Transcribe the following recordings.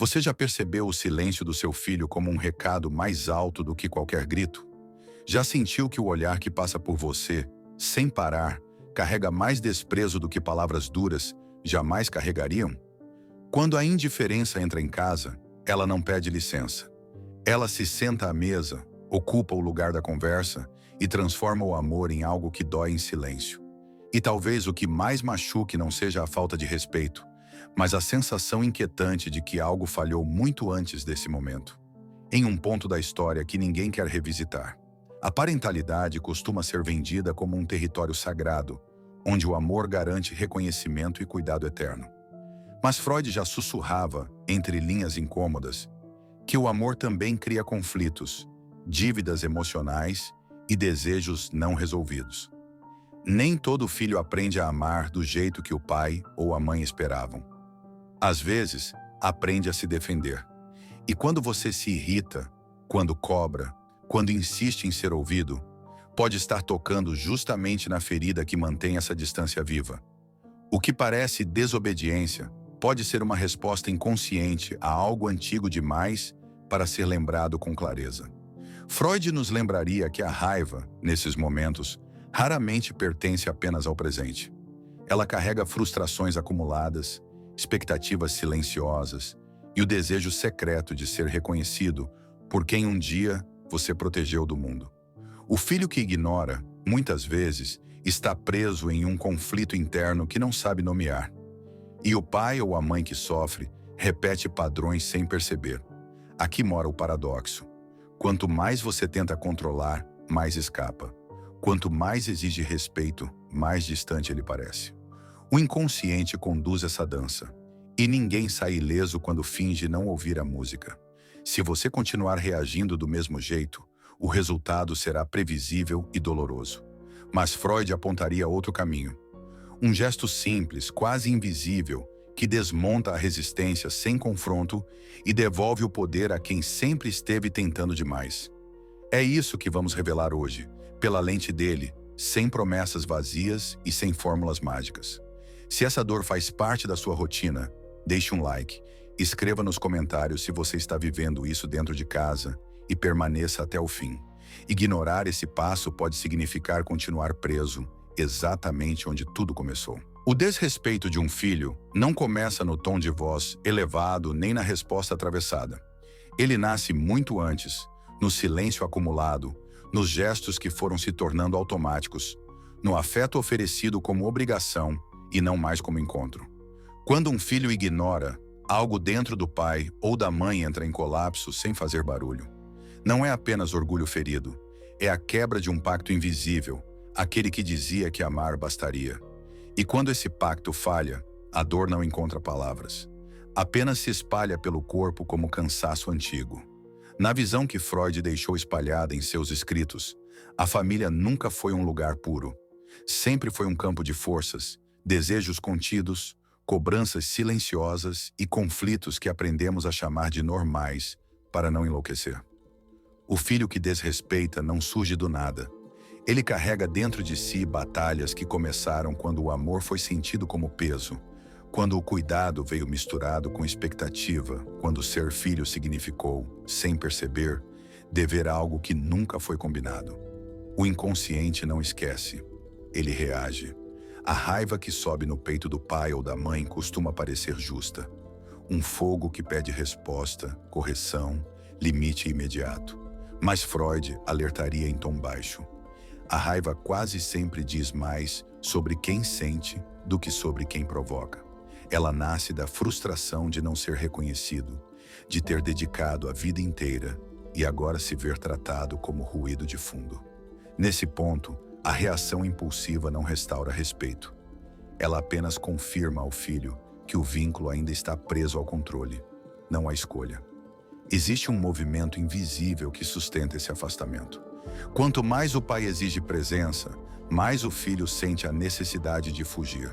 Você já percebeu o silêncio do seu filho como um recado mais alto do que qualquer grito? Já sentiu que o olhar que passa por você, sem parar, carrega mais desprezo do que palavras duras jamais carregariam? Quando a indiferença entra em casa, ela não pede licença. Ela se senta à mesa, ocupa o lugar da conversa e transforma o amor em algo que dói em silêncio. E talvez o que mais machuque não seja a falta de respeito, mas a sensação inquietante de que algo falhou muito antes desse momento, em um ponto da história que ninguém quer revisitar. A parentalidade costuma ser vendida como um território sagrado, onde o amor garante reconhecimento e cuidado eterno. Mas Freud já sussurrava, entre linhas incômodas, que o amor também cria conflitos, dívidas emocionais e desejos não resolvidos. Nem todo filho aprende a amar do jeito que o pai ou a mãe esperavam. Às vezes, aprende a se defender. E quando você se irrita, quando cobra, quando insiste em ser ouvido, pode estar tocando justamente na ferida que mantém essa distância viva. O que parece desobediência pode ser uma resposta inconsciente a algo antigo demais para ser lembrado com clareza. Freud nos lembraria que a raiva, nesses momentos, raramente pertence apenas ao presente. Ela carrega frustrações acumuladas, expectativas silenciosas e o desejo secreto de ser reconhecido por quem um dia você protegeu do mundo. O filho que ignora, muitas vezes, está preso em um conflito interno que não sabe nomear. E o pai ou a mãe que sofre repete padrões sem perceber. Aqui mora o paradoxo. Quanto mais você tenta controlar, mais escapa. Quanto mais exige respeito, mais distante ele parece. O inconsciente conduz essa dança. E ninguém sai ileso quando finge não ouvir a música. Se você continuar reagindo do mesmo jeito, o resultado será previsível e doloroso. Mas Freud apontaria outro caminho. Um gesto simples, quase invisível, que desmonta a resistência sem confronto e devolve o poder a quem sempre esteve tentando demais. É isso que vamos revelar hoje, pela lente dele, sem promessas vazias e sem fórmulas mágicas. Se essa dor faz parte da sua rotina, deixe um like, escreva nos comentários se você está vivendo isso dentro de casa e permaneça até o fim. Ignorar esse passo pode significar continuar preso, exatamente onde tudo começou. O desrespeito de um filho não começa no tom de voz elevado nem na resposta atravessada. Ele nasce muito antes, no silêncio acumulado, nos gestos que foram se tornando automáticos, no afeto oferecido como obrigação e não mais como encontro. Quando um filho ignora, algo dentro do pai ou da mãe entra em colapso sem fazer barulho. Não é apenas orgulho ferido, é a quebra de um pacto invisível, aquele que dizia que amar bastaria. E quando esse pacto falha, a dor não encontra palavras. Apenas se espalha pelo corpo como cansaço antigo. Na visão que Freud deixou espalhada em seus escritos, a família nunca foi um lugar puro. Sempre foi um campo de forças, desejos contidos, cobranças silenciosas e conflitos que aprendemos a chamar de normais para não enlouquecer. O filho que desrespeita não surge do nada. Ele carrega dentro de si batalhas que começaram quando o amor foi sentido como peso, quando o cuidado veio misturado com expectativa, quando ser filho significou, sem perceber, dever algo que nunca foi combinado. O inconsciente não esquece, ele reage. A raiva que sobe no peito do pai ou da mãe costuma parecer justa. Um fogo que pede resposta, correção, limite imediato. Mas Freud alertaria em tom baixo. A raiva quase sempre diz mais sobre quem sente do que sobre quem provoca. Ela nasce da frustração de não ser reconhecido, de ter dedicado a vida inteira e agora se ver tratado como ruído de fundo. Nesse ponto, a reação impulsiva não restaura respeito. Ela apenas confirma ao filho que o vínculo ainda está preso ao controle, não à escolha. Existe um movimento invisível que sustenta esse afastamento. Quanto mais o pai exige presença, mais o filho sente a necessidade de fugir.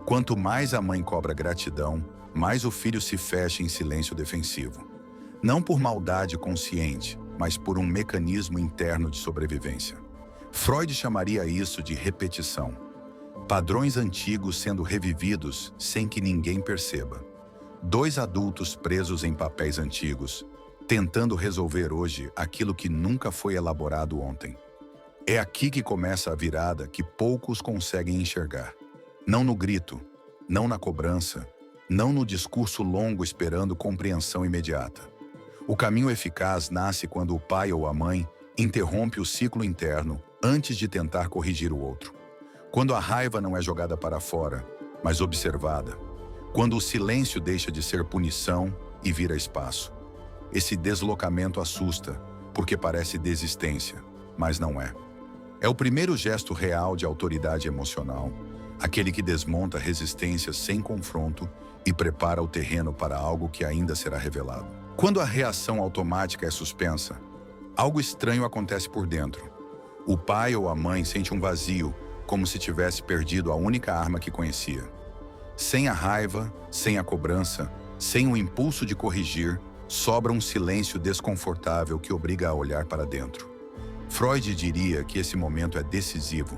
Quanto mais a mãe cobra gratidão, mais o filho se fecha em silêncio defensivo. Não por maldade consciente, mas por um mecanismo interno de sobrevivência. Freud chamaria isso de repetição. Padrões antigos sendo revividos sem que ninguém perceba. Dois adultos presos em papéis antigos, tentando resolver hoje aquilo que nunca foi elaborado ontem. É aqui que começa a virada que poucos conseguem enxergar. Não no grito, não na cobrança, não no discurso longo esperando compreensão imediata. O caminho eficaz nasce quando o pai ou a mãe interrompe o ciclo interno antes de tentar corrigir o outro. Quando a raiva não é jogada para fora, mas observada. Quando o silêncio deixa de ser punição e vira espaço. Esse deslocamento assusta, porque parece desistência, mas não é. É o primeiro gesto real de autoridade emocional, aquele que desmonta resistência sem confronto e prepara o terreno para algo que ainda será revelado. Quando a reação automática é suspensa, algo estranho acontece por dentro. O pai ou a mãe sente um vazio, como se tivesse perdido a única arma que conhecia. Sem a raiva, sem a cobrança, sem o impulso de corrigir, sobra um silêncio desconfortável que obriga a olhar para dentro. Freud diria que esse momento é decisivo,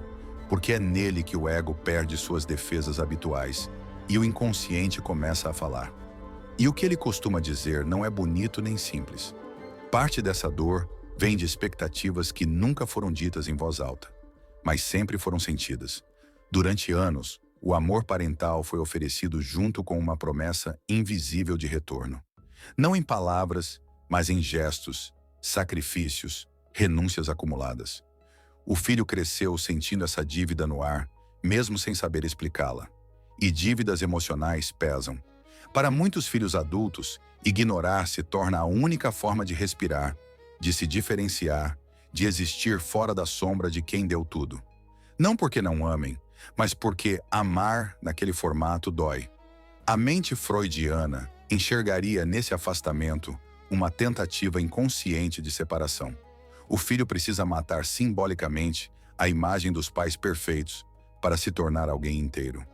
porque é nele que o ego perde suas defesas habituais e o inconsciente começa a falar. E o que ele costuma dizer não é bonito nem simples. Parte dessa dor vem de expectativas que nunca foram ditas em voz alta, mas sempre foram sentidas. Durante anos, o amor parental foi oferecido junto com uma promessa invisível de retorno. Não em palavras, mas em gestos, sacrifícios, renúncias acumuladas. O filho cresceu sentindo essa dívida no ar, mesmo sem saber explicá-la. E dívidas emocionais pesam. Para muitos filhos adultos, ignorar se torna a única forma de respirar, de se diferenciar, de existir fora da sombra de quem deu tudo. Não porque não amem, mas porque amar naquele formato dói. A mente freudiana enxergaria nesse afastamento uma tentativa inconsciente de separação. O filho precisa matar simbolicamente a imagem dos pais perfeitos para se tornar alguém inteiro.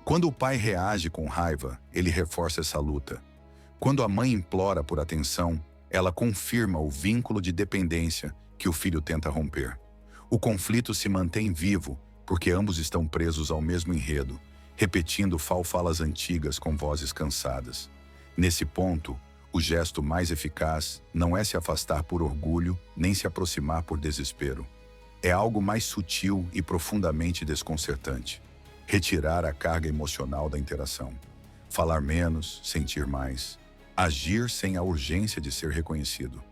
Quando o pai reage com raiva, ele reforça essa luta. Quando a mãe implora por atenção, ela confirma o vínculo de dependência que o filho tenta romper. O conflito se mantém vivo porque ambos estão presos ao mesmo enredo, repetindo falas antigas com vozes cansadas. Nesse ponto, o gesto mais eficaz não é se afastar por orgulho, nem se aproximar por desespero. É algo mais sutil e profundamente desconcertante. Retirar a carga emocional da interação. Falar menos, sentir mais. Agir sem a urgência de ser reconhecido.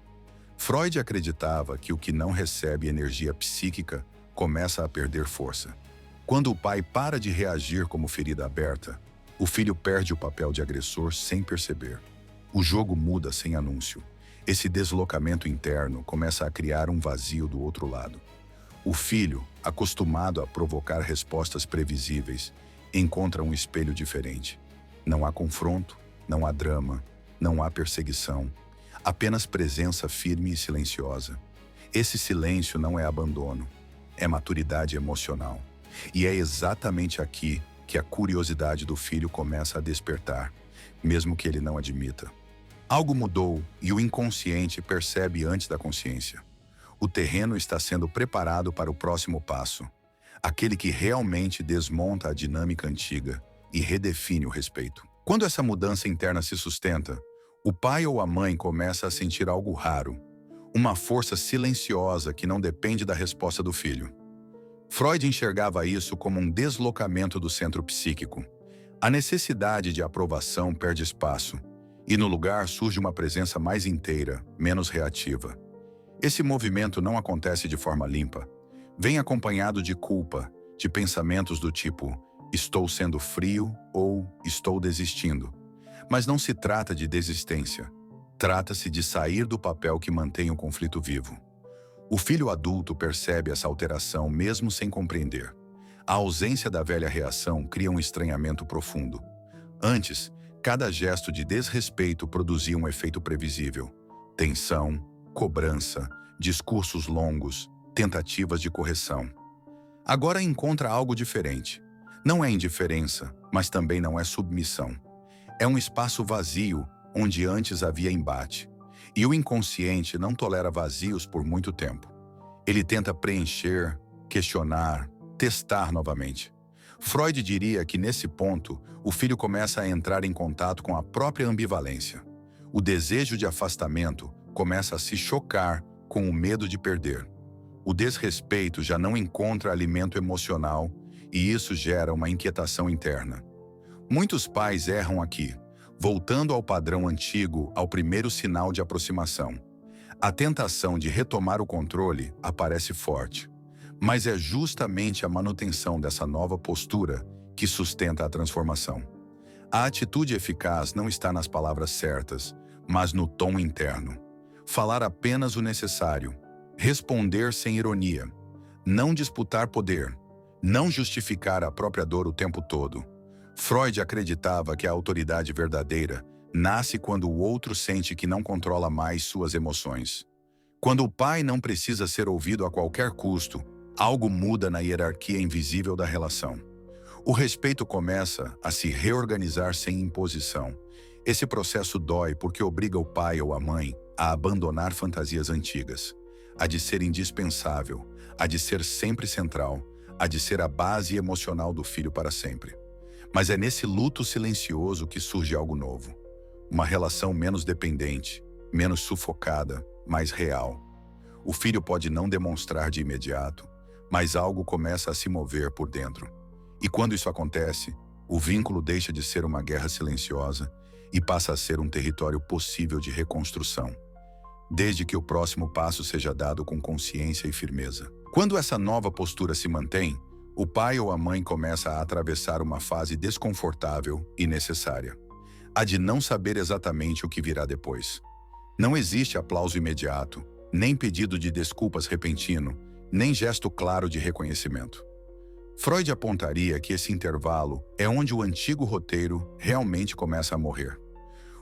Freud acreditava que o que não recebe energia psíquica começa a perder força. Quando o pai para de reagir como ferida aberta, o filho perde o papel de agressor sem perceber. O jogo muda sem anúncio. Esse deslocamento interno começa a criar um vazio do outro lado. O filho, acostumado a provocar respostas previsíveis, encontra um espelho diferente. Não há confronto, não há drama, não há perseguição, apenas presença firme e silenciosa. Esse silêncio não é abandono, é maturidade emocional. E é exatamente aqui que a curiosidade do filho começa a despertar, mesmo que ele não admita. Algo mudou e o inconsciente percebe antes da consciência. O terreno está sendo preparado para o próximo passo, aquele que realmente desmonta a dinâmica antiga e redefine o respeito. Quando essa mudança interna se sustenta, o pai ou a mãe começa a sentir algo raro, uma força silenciosa que não depende da resposta do filho. Freud enxergava isso como um deslocamento do centro psíquico. A necessidade de aprovação perde espaço, e no lugar surge uma presença mais inteira, menos reativa. Esse movimento não acontece de forma limpa. Vem acompanhado de culpa, de pensamentos do tipo estou sendo frio ou estou desistindo. Mas não se trata de desistência. Trata-se de sair do papel que mantém o conflito vivo. O filho adulto percebe essa alteração mesmo sem compreender. A ausência da velha reação cria um estranhamento profundo. Antes, cada gesto de desrespeito produzia um efeito previsível. Tensão, cobrança, discursos longos, tentativas de correção. Agora encontra algo diferente. Não é indiferença, mas também não é submissão. É um espaço vazio onde antes havia embate. E o inconsciente não tolera vazios por muito tempo. Ele tenta preencher, questionar, testar novamente. Freud diria que, nesse ponto, o filho começa a entrar em contato com a própria ambivalência. O desejo de afastamento começa a se chocar com o medo de perder. O desrespeito já não encontra alimento emocional e isso gera uma inquietação interna. Muitos pais erram aqui, voltando ao padrão antigo ao primeiro sinal de aproximação. A tentação de retomar o controle aparece forte, mas é justamente a manutenção dessa nova postura que sustenta a transformação. A atitude eficaz não está nas palavras certas, mas no tom interno. Falar apenas o necessário, responder sem ironia, não disputar poder, não justificar a própria dor o tempo todo. Freud acreditava que a autoridade verdadeira nasce quando o outro sente que não controla mais suas emoções. Quando o pai não precisa ser ouvido a qualquer custo, algo muda na hierarquia invisível da relação. O respeito começa a se reorganizar sem imposição. Esse processo dói porque obriga o pai ou a mãe a abandonar fantasias antigas, a de ser indispensável, a de ser sempre central, a de ser a base emocional do filho para sempre. Mas é nesse luto silencioso que surge algo novo. Uma relação menos dependente, menos sufocada, mais real. O filho pode não demonstrar de imediato, mas algo começa a se mover por dentro. E quando isso acontece, o vínculo deixa de ser uma guerra silenciosa e passa a ser um território possível de reconstrução, desde que o próximo passo seja dado com consciência e firmeza. Quando essa nova postura se mantém, o pai ou a mãe começa a atravessar uma fase desconfortável e necessária, a de não saber exatamente o que virá depois. Não existe aplauso imediato, nem pedido de desculpas repentino, nem gesto claro de reconhecimento. Freud apontaria que esse intervalo é onde o antigo roteiro realmente começa a morrer.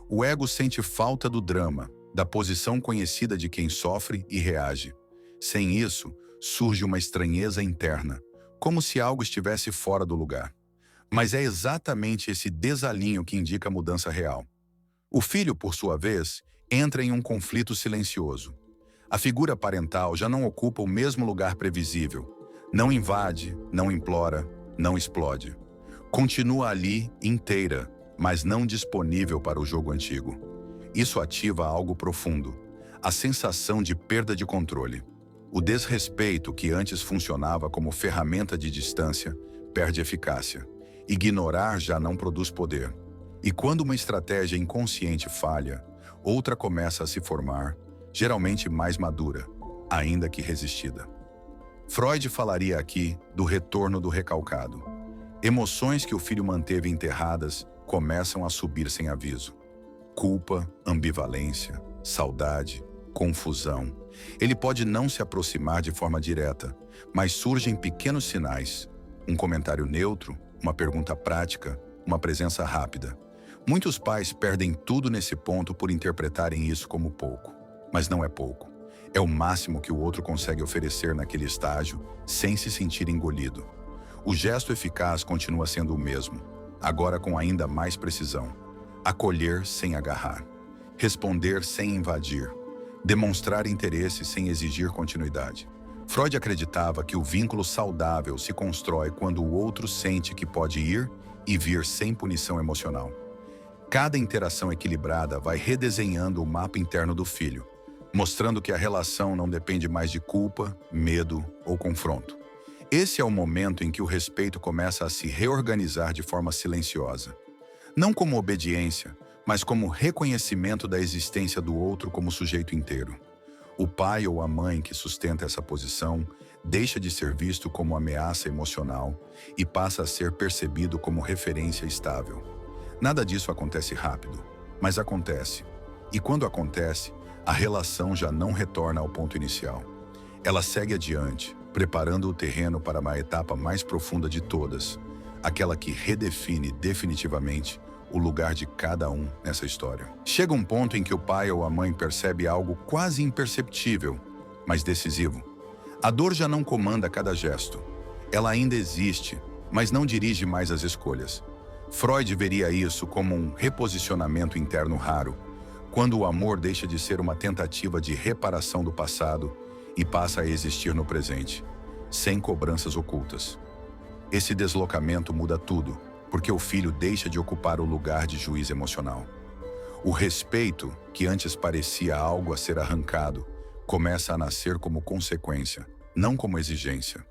O ego sente falta do drama, da posição conhecida de quem sofre e reage. Sem isso, surge uma estranheza interna, como se algo estivesse fora do lugar. Mas é exatamente esse desalinho que indica a mudança real. O filho, por sua vez, entra em um conflito silencioso. A figura parental já não ocupa o mesmo lugar previsível. Não invade, não implora, não explode. Continua ali, inteira, mas não disponível para o jogo antigo. Isso ativa algo profundo, a sensação de perda de controle. O desrespeito, que antes funcionava como ferramenta de distância, perde eficácia. Ignorar já não produz poder. E quando uma estratégia inconsciente falha, outra começa a se formar, geralmente mais madura, ainda que resistida. Freud falaria aqui do retorno do recalcado. Emoções que o filho manteve enterradas começam a subir sem aviso. Culpa, ambivalência, saudade, confusão. Ele pode não se aproximar de forma direta, mas surgem pequenos sinais. Um comentário neutro, uma pergunta prática, uma presença rápida. Muitos pais perdem tudo nesse ponto por interpretarem isso como pouco. Mas não é pouco. É o máximo que o outro consegue oferecer naquele estágio, sem se sentir engolido. O gesto eficaz continua sendo o mesmo, agora com ainda mais precisão. Acolher sem agarrar. Responder sem invadir. Demonstrar interesse sem exigir continuidade. Freud acreditava que o vínculo saudável se constrói quando o outro sente que pode ir e vir sem punição emocional. Cada interação equilibrada vai redesenhando o mapa interno do filho, mostrando que a relação não depende mais de culpa, medo ou confronto. Esse é o momento em que o respeito começa a se reorganizar de forma silenciosa. Não como obediência, mas como reconhecimento da existência do outro como sujeito inteiro. O pai ou a mãe que sustenta essa posição deixa de ser visto como ameaça emocional e passa a ser percebido como referência estável. Nada disso acontece rápido, mas acontece. E quando acontece, a relação já não retorna ao ponto inicial. Ela segue adiante, preparando o terreno para uma etapa mais profunda de todas, aquela que redefine definitivamente o lugar de cada um nessa história. Chega um ponto em que o pai ou a mãe percebe algo quase imperceptível, mas decisivo. A dor já não comanda cada gesto. Ela ainda existe, mas não dirige mais as escolhas. Freud veria isso como um reposicionamento interno raro, quando o amor deixa de ser uma tentativa de reparação do passado e passa a existir no presente, sem cobranças ocultas. Esse deslocamento muda tudo, porque o filho deixa de ocupar o lugar de juiz emocional. O respeito, que antes parecia algo a ser arrancado, começa a nascer como consequência, não como exigência.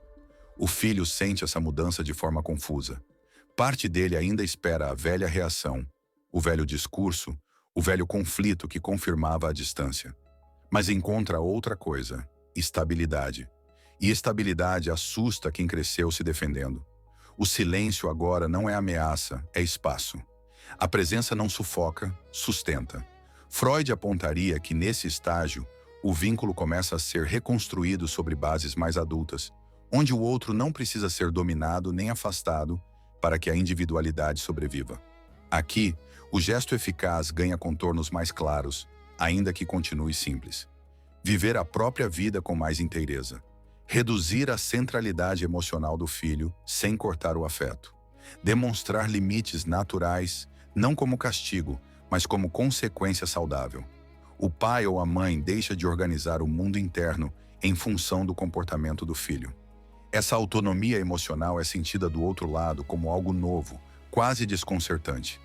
O filho sente essa mudança de forma confusa. Parte dele ainda espera a velha reação, o velho discurso, o velho conflito que confirmava a distância. Mas encontra outra coisa: estabilidade. E estabilidade assusta quem cresceu se defendendo. O silêncio agora não é ameaça, é espaço. A presença não sufoca, sustenta. Freud apontaria que nesse estágio, o vínculo começa a ser reconstruído sobre bases mais adultas, onde o outro não precisa ser dominado nem afastado para que a individualidade sobreviva. Aqui, o gesto eficaz ganha contornos mais claros, ainda que continue simples. Viver a própria vida com mais inteireza. Reduzir a centralidade emocional do filho sem cortar o afeto. Demonstrar limites naturais, não como castigo, mas como consequência saudável. O pai ou a mãe deixa de organizar o mundo interno em função do comportamento do filho. Essa autonomia emocional é sentida do outro lado como algo novo, quase desconcertante.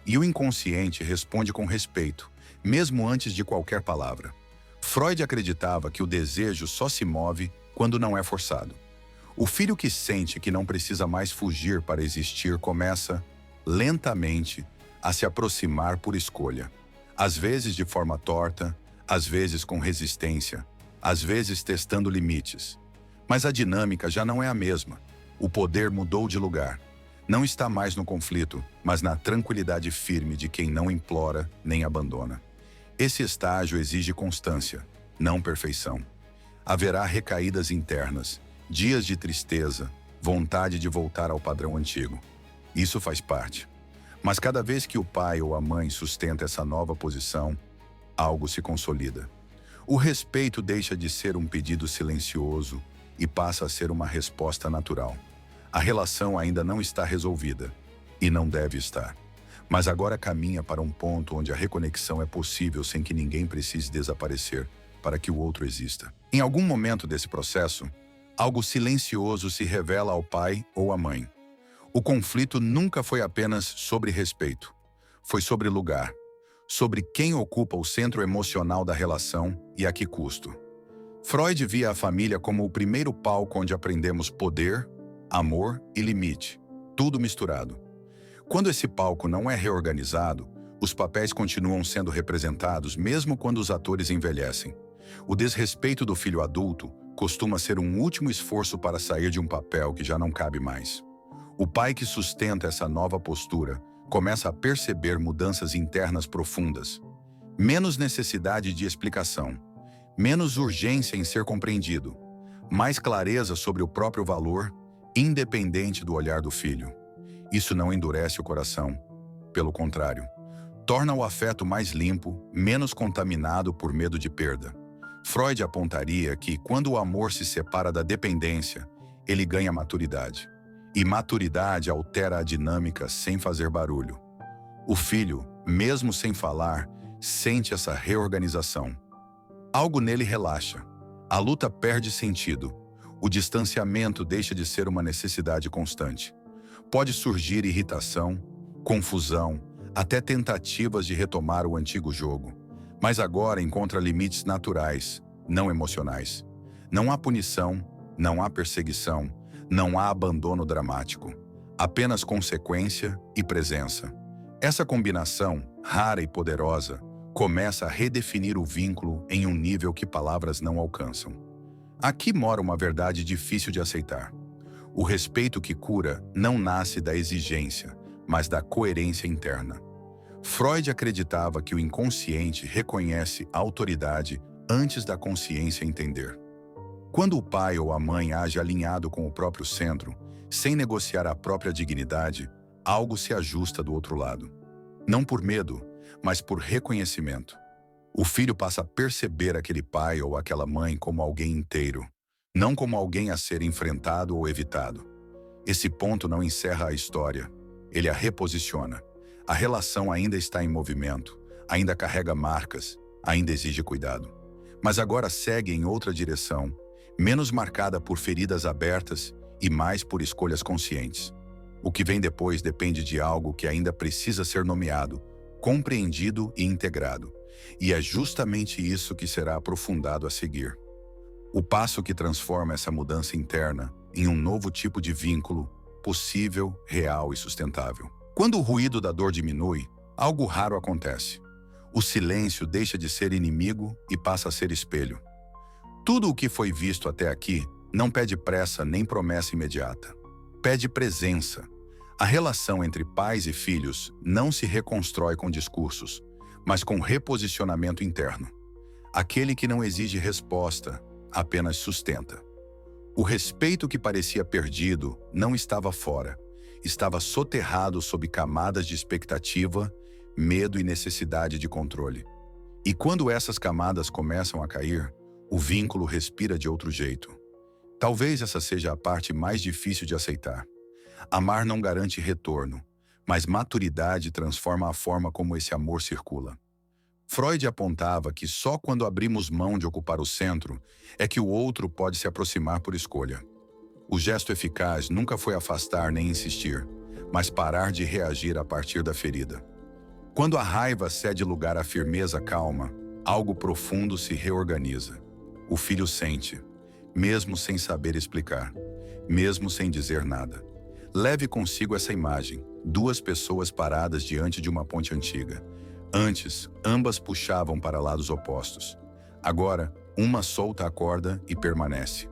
E o inconsciente responde com respeito, mesmo antes de qualquer palavra. Freud acreditava que o desejo só se move quando não é forçado. O filho que sente que não precisa mais fugir para existir começa, lentamente, a se aproximar por escolha. Às vezes de forma torta, às vezes com resistência, às vezes testando limites. Mas a dinâmica já não é a mesma. O poder mudou de lugar. Não está mais no conflito, mas na tranquilidade firme de quem não implora nem abandona. Esse estágio exige constância, não perfeição. Haverá recaídas internas, dias de tristeza, vontade de voltar ao padrão antigo. Isso faz parte. Mas cada vez que o pai ou a mãe sustenta essa nova posição, algo se consolida. O respeito deixa de ser um pedido silencioso e passa a ser uma resposta natural. A relação ainda não está resolvida, e não deve estar. Mas agora caminha para um ponto onde a reconexão é possível sem que ninguém precise desaparecer para que o outro exista. Em algum momento desse processo, algo silencioso se revela ao pai ou à mãe. O conflito nunca foi apenas sobre respeito. Foi sobre lugar, sobre quem ocupa o centro emocional da relação e a que custo. Freud via a família como o primeiro palco onde aprendemos poder, amor e limite, tudo misturado. Quando esse palco não é reorganizado, os papéis continuam sendo representados mesmo quando os atores envelhecem. O desrespeito do filho adulto costuma ser um último esforço para sair de um papel que já não cabe mais. O pai que sustenta essa nova postura começa a perceber mudanças internas profundas. Menos necessidade de explicação, menos urgência em ser compreendido, mais clareza sobre o próprio valor, independente do olhar do filho. Isso não endurece o coração. Pelo contrário, torna o afeto mais limpo, menos contaminado por medo de perda. Freud apontaria que, quando o amor se separa da dependência, ele ganha maturidade. E maturidade altera a dinâmica sem fazer barulho. O filho, mesmo sem falar, sente essa reorganização. Algo nele relaxa. A luta perde sentido. O distanciamento deixa de ser uma necessidade constante. Pode surgir irritação, confusão, até tentativas de retomar o antigo jogo. Mas agora encontra limites naturais, não emocionais. Não há punição, não há perseguição, não há abandono dramático. Apenas consequência e presença. Essa combinação, rara e poderosa, começa a redefinir o vínculo em um nível que palavras não alcançam. Aqui mora uma verdade difícil de aceitar. O respeito que cura não nasce da exigência, mas da coerência interna. Freud acreditava que o inconsciente reconhece a autoridade antes da consciência entender. Quando o pai ou a mãe age alinhado com o próprio centro, sem negociar a própria dignidade, algo se ajusta do outro lado. Não por medo, mas por reconhecimento. O filho passa a perceber aquele pai ou aquela mãe como alguém inteiro, não como alguém a ser enfrentado ou evitado. Esse ponto não encerra a história, ele a reposiciona. A relação ainda está em movimento, ainda carrega marcas, ainda exige cuidado. Mas agora segue em outra direção, menos marcada por feridas abertas e mais por escolhas conscientes. O que vem depois depende de algo que ainda precisa ser nomeado, compreendido e integrado. E é justamente isso que será aprofundado a seguir. O passo que transforma essa mudança interna em um novo tipo de vínculo, possível, real e sustentável. Quando o ruído da dor diminui, algo raro acontece. O silêncio deixa de ser inimigo e passa a ser espelho. Tudo o que foi visto até aqui não pede pressa nem promessa imediata. Pede presença. A relação entre pais e filhos não se reconstrói com discursos, mas com reposicionamento interno. Aquele que não exige resposta, apenas sustenta. O respeito que parecia perdido não estava fora, estava soterrado sob camadas de expectativa, medo e necessidade de controle. E quando essas camadas começam a cair, o vínculo respira de outro jeito. Talvez essa seja a parte mais difícil de aceitar. Amar não garante retorno, mas maturidade transforma a forma como esse amor circula. Freud apontava que só quando abrimos mão de ocupar o centro é que o outro pode se aproximar por escolha. O gesto eficaz nunca foi afastar nem insistir, mas parar de reagir a partir da ferida. Quando a raiva cede lugar à firmeza calma, algo profundo se reorganiza. O filho sente, mesmo sem saber explicar, mesmo sem dizer nada. Leve consigo essa imagem, duas pessoas paradas diante de uma ponte antiga. Antes, ambas puxavam para lados opostos. Agora, uma solta a corda e permanece.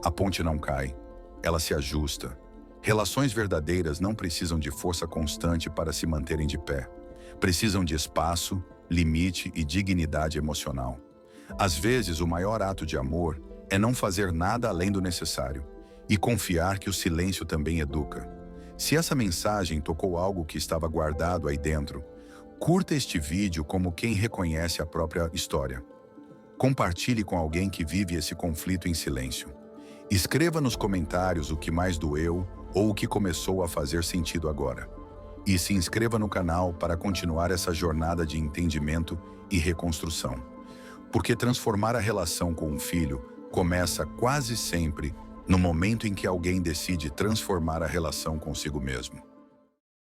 A ponte não cai, ela se ajusta. Relações verdadeiras não precisam de força constante para se manterem de pé. Precisam de espaço, limite e dignidade emocional. Às vezes, o maior ato de amor é não fazer nada além do necessário e confiar que o silêncio também educa. Se essa mensagem tocou algo que estava guardado aí dentro, curta este vídeo como quem reconhece a própria história. Compartilhe com alguém que vive esse conflito em silêncio. Escreva nos comentários o que mais doeu ou o que começou a fazer sentido agora. E se inscreva no canal para continuar essa jornada de entendimento e reconstrução. Porque transformar a relação com um filho começa quase sempre no momento em que alguém decide transformar a relação consigo mesmo.